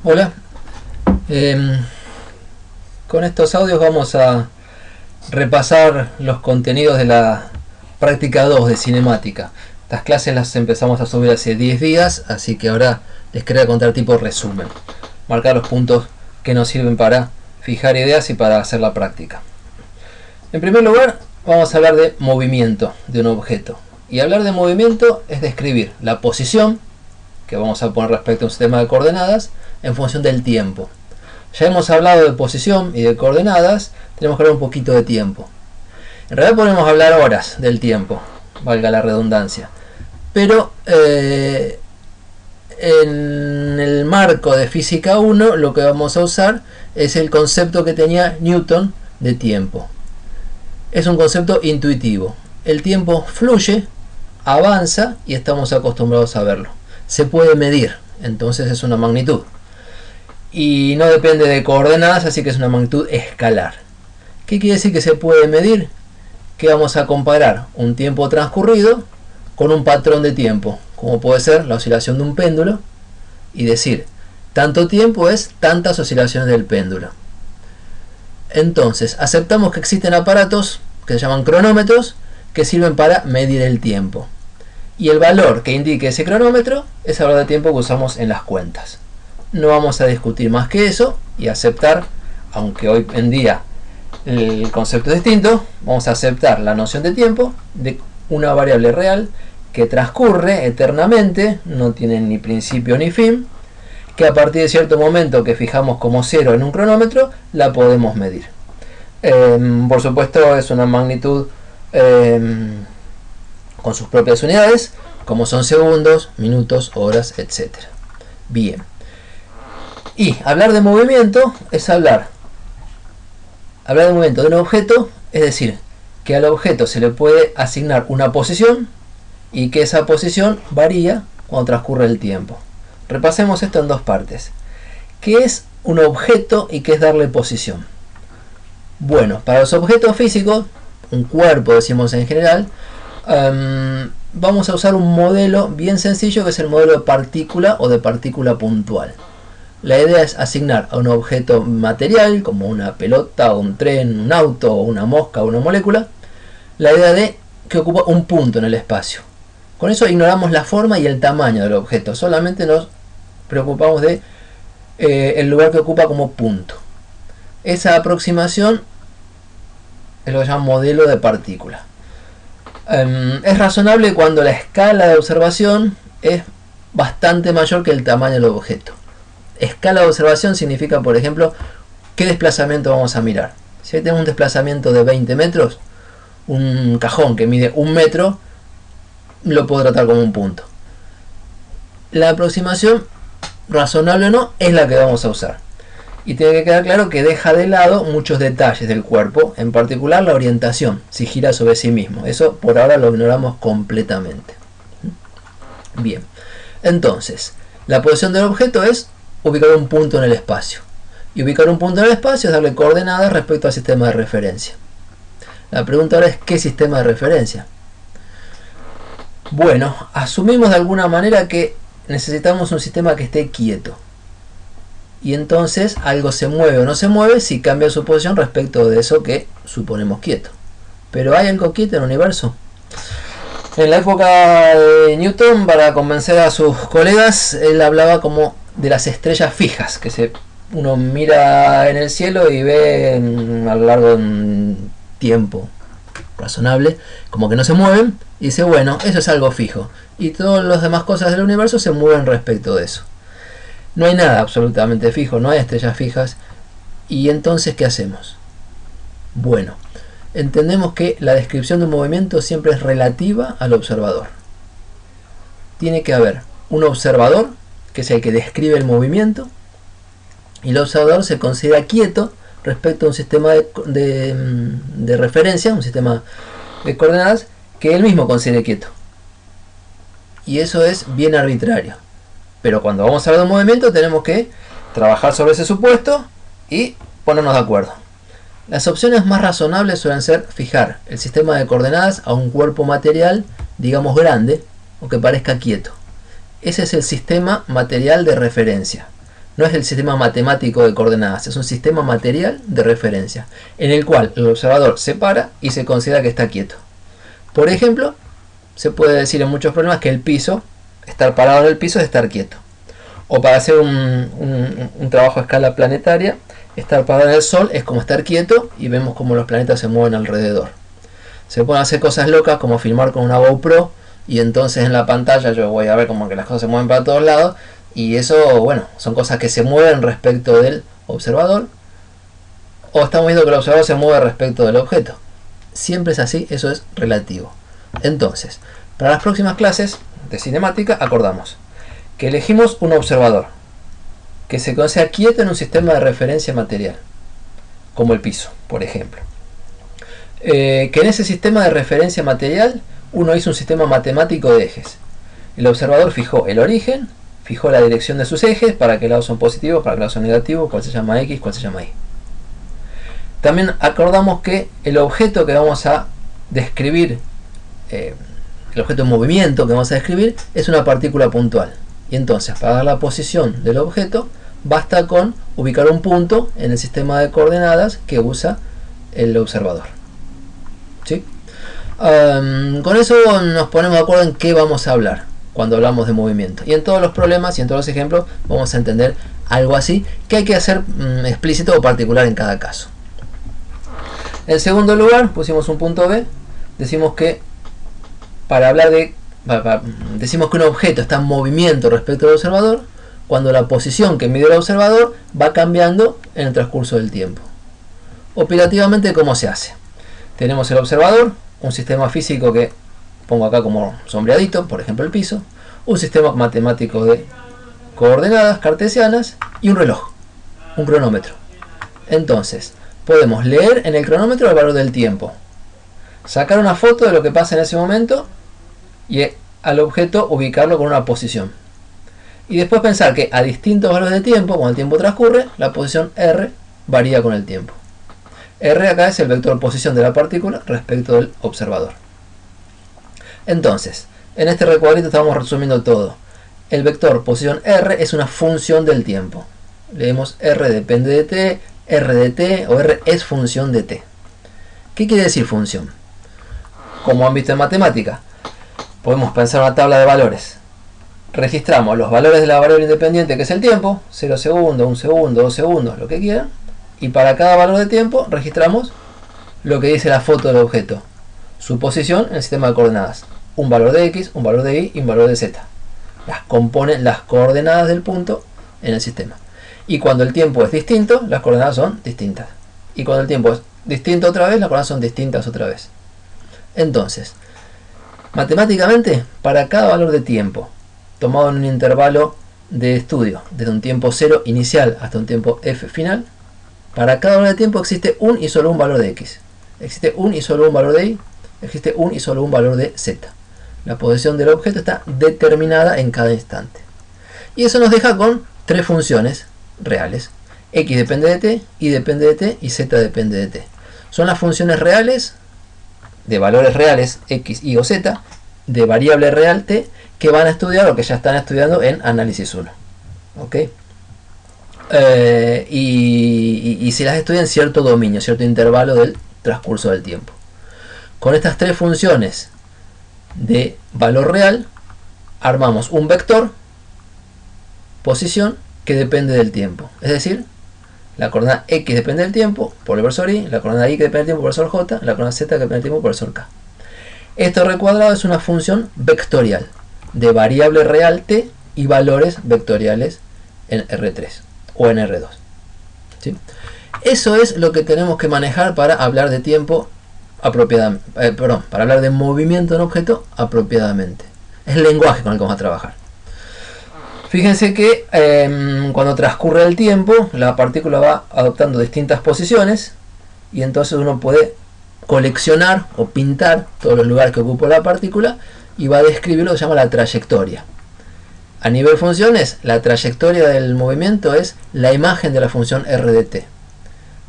Hola, con estos audios vamos a repasar los contenidos de la práctica 2 de cinemática. Estas clases las empezamos a subir hace 10 días, así que ahora les quería contar tipo resumen. Marcar los puntos que nos sirven para fijar ideas y para hacer la práctica. En primer lugar, vamos a hablar de movimiento de un objeto. Y hablar de movimiento es describir la posición que vamos a poner respecto a un sistema de coordenadas en función del tiempo. Ya hemos hablado de posición y de coordenadas, tenemos que hablar un poquito de tiempo. En realidad podemos hablar horas del tiempo, valga la redundancia. Pero en el marco de física 1 lo que vamos a usar es el concepto que tenía Newton de tiempo. Es un concepto intuitivo. El tiempo fluye, avanza y estamos acostumbrados a verlo. Se puede medir, entonces es una magnitud. Y no depende de coordenadas, así que es una magnitud escalar. ¿Qué quiere decir que se puede medir? Que vamos a comparar un tiempo transcurrido con un patrón de tiempo, como puede ser la oscilación de un péndulo, y decir, tanto tiempo es tantas oscilaciones del péndulo. Entonces, aceptamos que existen aparatos que se llaman cronómetros, que sirven para medir el tiempo. Y el valor que indique ese cronómetro es el valor de tiempo que usamos en las cuentas. No vamos a discutir más que eso y aceptar, aunque hoy en día el concepto es distinto, vamos a aceptar la noción de tiempo de una variable real que transcurre eternamente, no tiene ni principio ni fin, que a partir de cierto momento que fijamos como 0 en un cronómetro, la podemos medir. Por supuesto es una magnitud con sus propias unidades, como son segundos, minutos, horas, etc. Bien. Y hablar de movimiento es hablar de movimiento de un objeto, es decir, que al objeto se le puede asignar una posición y que esa posición varía cuando transcurre el tiempo. Repasemos esto en dos partes. ¿Qué es un objeto y qué es darle posición? Bueno, para los objetos físicos, un cuerpo decimos en general, vamos a usar un modelo bien sencillo que es el modelo de partícula o de partícula puntual. La idea es asignar a un objeto material, como una pelota, o un tren, un auto, o una mosca, o una molécula, la idea de que ocupa un punto en el espacio. Con eso ignoramos la forma y el tamaño del objeto, solamente nos preocupamos de el lugar que ocupa como punto. Esa aproximación es lo que se llama modelo de partícula. Es razonable cuando la escala de observación es bastante mayor que el tamaño del objeto. Escala de observación significa, por ejemplo, qué desplazamiento vamos a mirar. Si tenemos un desplazamiento de 20 metros, un cajón que mide 1 metro, lo puedo tratar como un punto. La aproximación, razonable o no, es la que vamos a usar. Y tiene que quedar claro que deja de lado muchos detalles del cuerpo, en particular la orientación, si gira sobre sí mismo. Eso por ahora lo ignoramos completamente. Bien, entonces, la posición del objeto es ubicar un punto en el espacio. Y ubicar un punto en el espacio es darle coordenadas respecto al sistema de referencia. La pregunta ahora es, ¿qué sistema de referencia? Bueno, asumimos de alguna manera que necesitamos un sistema que esté quieto. Y entonces algo se mueve o no se mueve si cambia su posición respecto de eso que suponemos quieto. ¿Pero hay algo quieto en el universo? En la época de Newton, para convencer a sus colegas, él hablaba como de las estrellas fijas, que uno mira en el cielo y ve a lo largo de un tiempo razonable, como que no se mueven, y dice, bueno, eso es algo fijo. Y todas las demás cosas del universo se mueven respecto de eso. No hay nada absolutamente fijo, no hay estrellas fijas. ¿Y entonces qué hacemos? Bueno, entendemos que la descripción de un movimiento siempre es relativa al observador. Tiene que haber un observador, que es el que describe el movimiento, y el observador se considera quieto respecto a un sistema de referencia, un sistema de coordenadas, que él mismo considere quieto. Y eso es bien arbitrario. Pero cuando vamos a hablar de un movimiento tenemos que trabajar sobre ese supuesto y ponernos de acuerdo. Las opciones más razonables suelen ser fijar el sistema de coordenadas a un cuerpo material, digamos grande, o que parezca quieto. Ese es el sistema material de referencia. no es el sistema matemático de coordenadas, es un sistema material de referencia, en el cual el observador se para y se considera que está quieto. Por ejemplo, se puede decir en muchos problemas que el piso, estar parado en el piso es estar quieto. O para hacer un trabajo a escala planetaria, estar parado en el Sol es como estar quieto y vemos cómo los planetas se mueven alrededor. Se pueden hacer cosas locas como filmar con una GoPro y entonces en la pantalla yo voy a ver como que las cosas se mueven para todos lados, y eso, bueno, son cosas que se mueven respecto del observador, o estamos viendo que el observador se mueve respecto del objeto. Siempre es así, eso es relativo. Entonces, para las próximas clases de cinemática acordamos que elegimos un observador que se considera quieto en un sistema de referencia material, como el piso, por ejemplo. Que en ese sistema de referencia material uno hizo un sistema matemático de ejes. El observador fijó el origen, fijó la dirección de sus ejes, para qué lados son positivos, para qué lados son negativos, cuál se llama X, cuál se llama Y. También acordamos que el objeto que vamos a describir, el objeto en movimiento que vamos a describir, es una partícula puntual. Y entonces, para dar la posición del objeto, basta con ubicar un punto en el sistema de coordenadas que usa el observador. ¿Sí? Con eso nos ponemos de acuerdo en qué vamos a hablar cuando hablamos de movimiento, y en todos los problemas y en todos los ejemplos vamos a entender algo así que hay que hacer explícito o particular en cada caso. En segundo lugar, pusimos un punto B. Decimos que para hablar de decimos que un objeto está en movimiento respecto al observador cuando la posición que mide el observador va cambiando en el transcurso del tiempo. Operativamente, ¿cómo se hace? Tenemos el observador, un sistema físico que pongo acá como sombreadito, por ejemplo el piso, un sistema matemático de coordenadas cartesianas y un reloj, un cronómetro. Entonces, podemos leer en el cronómetro el valor del tiempo, sacar una foto de lo que pasa en ese momento y al objeto ubicarlo con una posición. Y después pensar que a distintos valores de tiempo, cuando el tiempo transcurre, la posición R varía con el tiempo. R acá es el vector posición de la partícula respecto del observador. Entonces, en este recuadrito estamos resumiendo todo. El vector posición R es una función del tiempo. Leemos R depende de t, R de t o R es función de t. ¿Qué quiere decir función? Como han visto en matemática, podemos pensar una tabla de valores. Registramos los valores de la variable independiente, que es el tiempo, 0 segundos, 1 segundo, 2 segundos, lo que quieran. Y para cada valor de tiempo registramos lo que dice la foto del objeto, su posición en el sistema de coordenadas. Un valor de X, un valor de Y y un valor de Z. Componen las coordenadas del punto en el sistema. Y cuando el tiempo es distinto, las coordenadas son distintas. Y cuando el tiempo es distinto otra vez, las coordenadas son distintas otra vez. Entonces, matemáticamente, para cada valor de tiempo, tomado en un intervalo de estudio, desde un tiempo 0 inicial hasta un tiempo f final, para cada valor de tiempo existe un y solo un valor de X. Existe un y solo un valor de Y. Existe un y solo un valor de Z. La posición del objeto está determinada en cada instante. Y eso nos deja con tres funciones reales. X depende de t, Y depende de t y Z depende de t. Son las funciones reales, de valores reales X, Y o Z, de variable real t, que van a estudiar o que ya están estudiando en análisis 1. ¿Ok? Y se las estudia en cierto dominio, cierto intervalo del transcurso del tiempo. Con estas tres funciones de valor real, armamos un vector posición que depende del tiempo. Es decir, la coordenada X depende del tiempo por el versor Y, la coordenada Y que depende del tiempo por el versor J, la coordenada Z que depende del tiempo por el versor K. Esto recuadrado es una función vectorial de variable real t y valores vectoriales en R3 o en R2. ¿Sí? Eso es lo que tenemos que manejar para hablar de tiempo apropiadamente, para hablar de movimiento en objeto apropiadamente. Es el lenguaje con el que vamos a trabajar. Fíjense que cuando transcurre el tiempo, la partícula va adoptando distintas posiciones y entonces uno puede coleccionar o pintar todos los lugares que ocupa la partícula y va a describir lo que se llama la trayectoria. A nivel funciones, la trayectoria del movimiento es la imagen de la función r de t.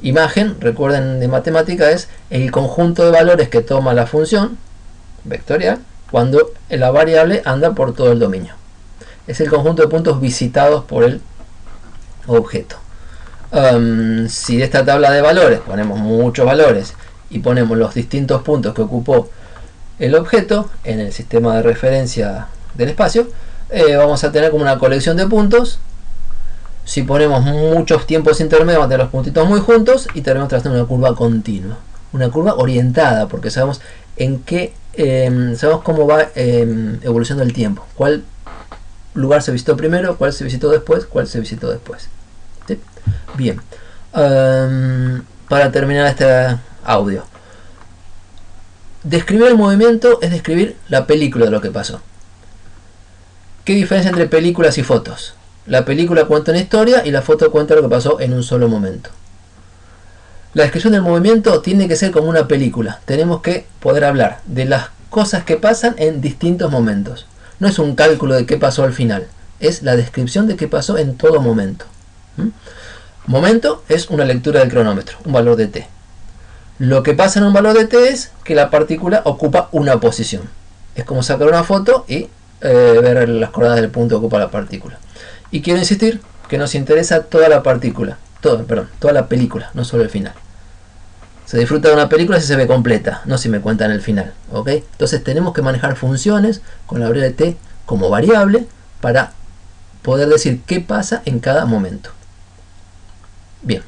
Imagen, recuerden de matemática, es el conjunto de valores que toma la función vectorial cuando la variable anda por todo el dominio. Es el conjunto de puntos visitados por el objeto. Si de esta tabla de valores ponemos muchos valores y ponemos los distintos puntos que ocupó el objeto en el sistema de referencia del espacio, vamos a tener como una colección de puntos. Si ponemos muchos tiempos intermedios, vamos a tener los puntitos muy juntos y tenemos trazando una curva continua, una curva orientada, porque sabemos en qué sabemos cómo va evolucionando el tiempo, cuál lugar se visitó primero, cuál se visitó después, cuál se visitó después. ¿Sí? Bien, para terminar este audio, describir el movimiento es describir la película de lo que pasó. ¿Qué diferencia entre películas y fotos? La película cuenta una historia y la foto cuenta lo que pasó en un solo momento. La descripción del movimiento tiene que ser como una película. Tenemos que poder hablar de las cosas que pasan en distintos momentos. No es un cálculo de qué pasó al final, es la descripción de qué pasó en todo momento. Momento es una lectura del cronómetro, un valor de t. Lo que pasa en un valor de t es que la partícula ocupa una posición. Es como sacar una foto y ver las coordenadas del punto que ocupa la partícula. Y quiero insistir que nos interesa toda la partícula, toda la película, no solo el final. Se disfruta de una película si se ve completa, no si me cuentan el final. ¿Ok? Entonces tenemos que manejar funciones con la variable t como variable para poder decir qué pasa en cada momento. Bien.